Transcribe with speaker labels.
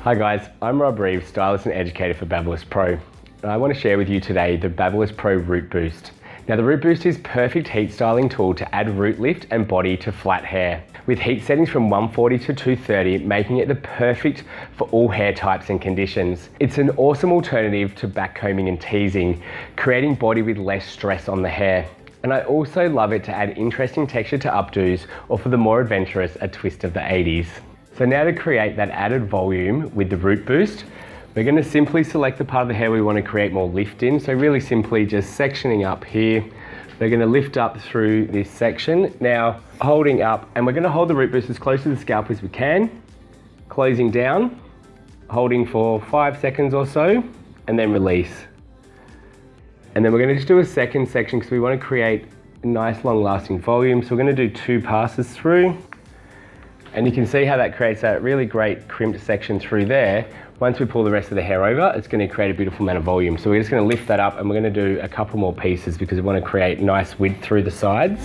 Speaker 1: Hi guys, I'm Reeves, stylist and educator for BaByliss Pro. And I want to share with you today the BaByliss Pro Root Boost. Now the Root Boost is a perfect heat styling tool to add root lift and body to flat hair, with heat settings from 140 to 230, making it the perfect for all hair types and conditions. It's an awesome alternative to backcombing and teasing, creating body with less stress on the hair. And I also love it to add interesting texture to updos, or for the more adventurous, a twist of the 80s. So now to create that added volume with the Root Boost, we're going to simply select the part of the hair we want to create more lift in. So really simply just sectioning up here. We're going to lift up through this section. Now holding up, and we're going to hold the Root Boost as close to the scalp as we can, closing down, holding for 5 seconds or so, and then release. And then we're going to just do a second section because we want to create a nice long lasting volume. So we're going to do 2 passes through. And you can see how that creates that really great crimped section through there. Once we pull the rest of the hair over, it's going to create a beautiful amount of volume. So we're just going to lift that up and we're going to do a couple more pieces because we want to create nice width through the sides.